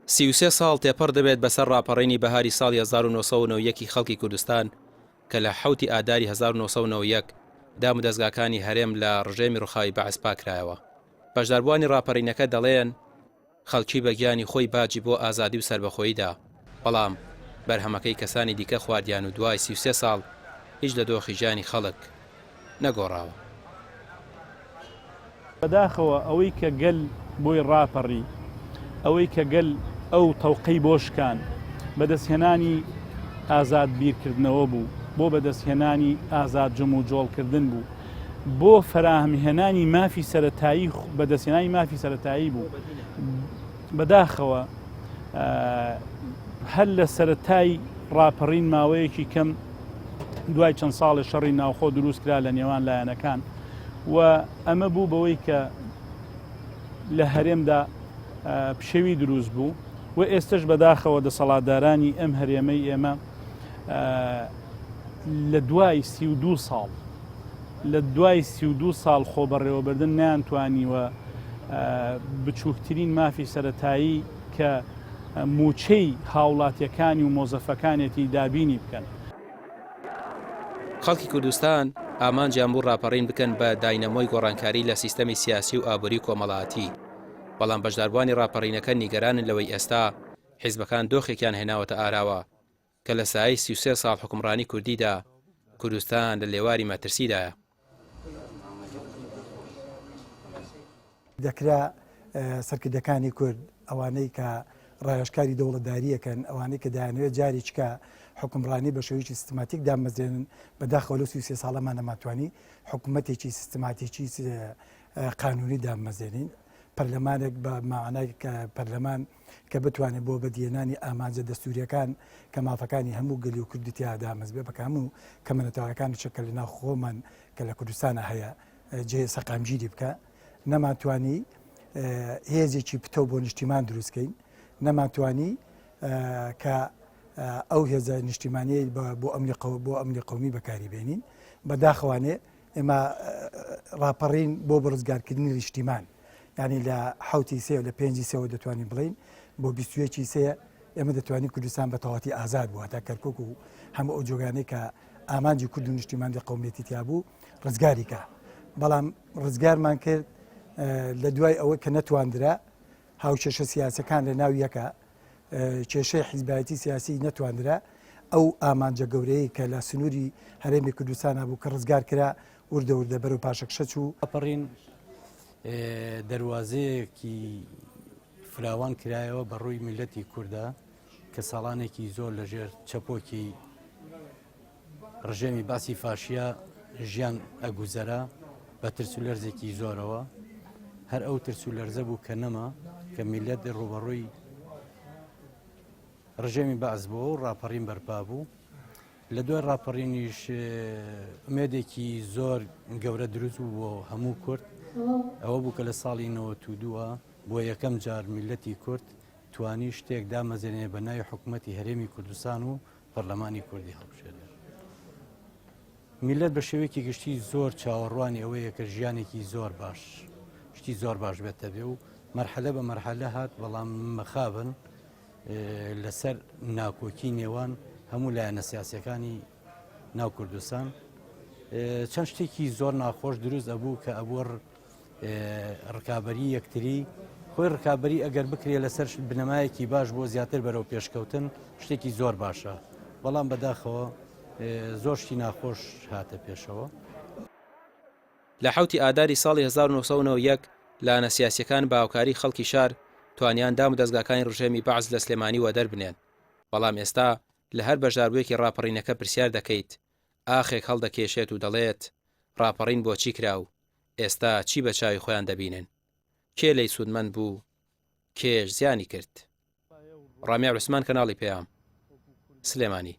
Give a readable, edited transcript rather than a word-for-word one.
33 ساڵ تێپەڕ دەبێت بەسەر ڕاپەڕینی بەهاری ساڵی 1991 خەڵکی کوردستان کە لە حوتی ئاداری 1991 دام و دەستگاکانی هەرێم لە ڕژێمی ڕووخاوی بەعس پاکرایەوە. بەشداربووانی ڕاپەڕینەکە دەڵێن خەڵکی بە گیانی خۆی باجی بۆ ئازادی و سربەخۆییدا، بەڵام بەرهەمەکەی کەسانی دیکە خواردیان و دوای 33 ساڵ هیچ لە دۆخی ژیانی خەڵک نەگۆڕاوە. بەداخەوە ئەوەی کە گەل بۆی ڕاپەڕی، ئەوەی کە گەل ئەو تەوقەی بۆشکان بەدەستهێنانی ئازاد بیرکردنەوە بوو، بۆ بەدەستهێنانی ئازاد جەم و جۆڵکردن بوو، بۆ فەراهەمهێنانی مافی سەرەتایی بەدەستهێنانی مافی سەرەتایی بوو. بەداخەوە هەر لە سەرەتای ڕاپەڕین ماوەیەکی کەم دوای چەند ساڵی شەڕی ناوخۆ دروست کرا لە نێوان لایەنەکان و ئەمە بوو بەوەی کە لە هەرێمدا پشەوی دروست بوو و ئێستش بەداخەوە دەسەڵاتدارانی ئەم هەرێمەی ئێمە لە دوای 32 ساڵ خۆ بەڕێوەبردن نیانتوانیوە بچووکترین مافی سەرەتایی کە موچەی هاوڵاتیەکانی و مۆزەفەکانێتی دابینی بکەن. خەڵکی کوردستان ئامانجیان بوو ڕاپەڕین بکەن بە داینەمۆی گۆڕانکاری لە سیستەمی سیاسی و ئابووری کۆمەڵایەتی، بەڵام بەشداربووانی ڕاپەڕینەکە نیگەرانن لەوەی ئێستا حیزبەکان دۆخێکیان هێناوەتە ئاراوە کە لە سایەی 33 ساڵ حکومڕانی کوردیدا کوردستان لە لێواری مەترسیدایە. دەکرا سەرکردەکانی کورد ئەوانەی کە ڕایشکاری دەوڵەتداریەکەن، ئەوانەی کە دایانوێت جاری چکە حکومڕانی بە شێوەیەکی سیستماتیک دامەزێنن، بەداخەوە لە 33 ساڵەمان نەماتوانی حکوومەتێکی سیستماتیکی قانونی دامەزێنین، پەرلەمانێک بە معنای کە پەرلەمان کە بتوانێت بۆ بەدیێنانی ئامانجە دەستوریەکان کە مافەکانی هەموو گەلی و کوردتیا دامەز بێ بەکە هەموو کە منەتەوەکانی چەکە لە ناو خۆمان کە لە کوردستانە هەیە جێ سەقامگیری بکە، نەماتوانی هێزێکی پتە بۆ نیشتیمان دروستکەین، نەماتوانی کە ئەو هێزە نیشتیمانیە بۆ ئەمنی قەومی بەکاری بێنین. بەداخەوانێ ئێمە ڕاپەڕین بۆ بەڕزگارکردنی نیشتیمان، ینی لە حوتی سێ لە 5 سێەوە دەتوانین بڵین بۆ 21 سێ ئێمە دەتوانین کوردستان بە تەواتی ئازاد بووە تا کەرکک و هەموو ئەو جۆگانەی کە ئامانجی کورد و نیشتیمانی قەومیەتی تیا بوو ڕزگاریکە. بەڵام ڕزگارمان کرد لە دوای ئەوە کە نەتواندرا هاوکێشە سیاسەکان لە ناو یەکە کێشەی حیزبایەتی سیاسی نەتواندرا ئەو ئامانجە گەورەیە کە لە سنووری هەرێمی کوردستانە بوو کە ڕزگار کرا وردە وردە بەرەو پاشەکشە چوو. ڕاپەڕین دەواازەیەکی فراوان کرایەوە بە ڕووی میلەتی کووردە کە ساڵانێکی زۆر لەژێر چەپۆکی ڕژێمی باسی فاشیا ژیان ئەگوزەرا بە ترس و لەرزێکی زۆرەوە. هەر ئەو ترس و لەرزە بوو کە نەما کە میلەت ڕوبەڕووی ڕژێمی بەعز بووە و ڕاپەڕین بەرپا بوو. لە دوای ڕاپەڕینیش ئومێدێکی زۆر گەورە دروست بوو بۆ هەموو کورد، ئەوە بوو کە لە ساڵی 92 بۆ یەکەم جار میلەتی کورد توانی شتێک دامەزێنێ بە ناوی حکوومەتی هەرێمی کوردستان و پەرلەمانی کوردی هەڵبژێنێ. میلەت بە شێوەیەکی گشتی زۆر چاوەڕوانی ئەوەیە کە ژیانێکی زۆر باش، شتی زۆر باش بێتە بێ و مەرحەلە بە مەرحەلە هات، بەڵام مەخابن لەسەر ناکۆکی نێوان هەموو لایەنە سیاسیەکانی ناو کوردستان. چەند شتێکی زۆر ناخۆش دروست ئەبوو کە ئەبوو ڕکابەری یەکتری، خۆی ڕکابەری ئەگەر بکرێ لەسەر بنەمایەکی باش بۆ زیاتر بەرەو پێشکەوتن شتێکی زۆر باشە، بەڵام بەداخەوە زۆر شتی ناخۆش هاتە پێشەوە. لە حوتی ئاداری ساڵی 1991 لایەنە سیاسیەکان باوکاری خەڵکی شار توانیان دام و دەستگاکانی ڕژێمی بەعز لە سلێمانی وە دەربنێن، بەڵام ئێستا لە هەر بەشداربوویەکی ڕاپەڕینەکە پرسیار دەکەیت ئاخێک هەڵدەکێشێت و دەڵێت ڕاپەڕین بۆ چی کرا و ئێستا چی بە چاوی خۆیان دەبینن، کێ لی سوودمەند بوو، کێش زیانی کرد. ڕامیا عوسمان، کەناڵی پێام، سلێمانی.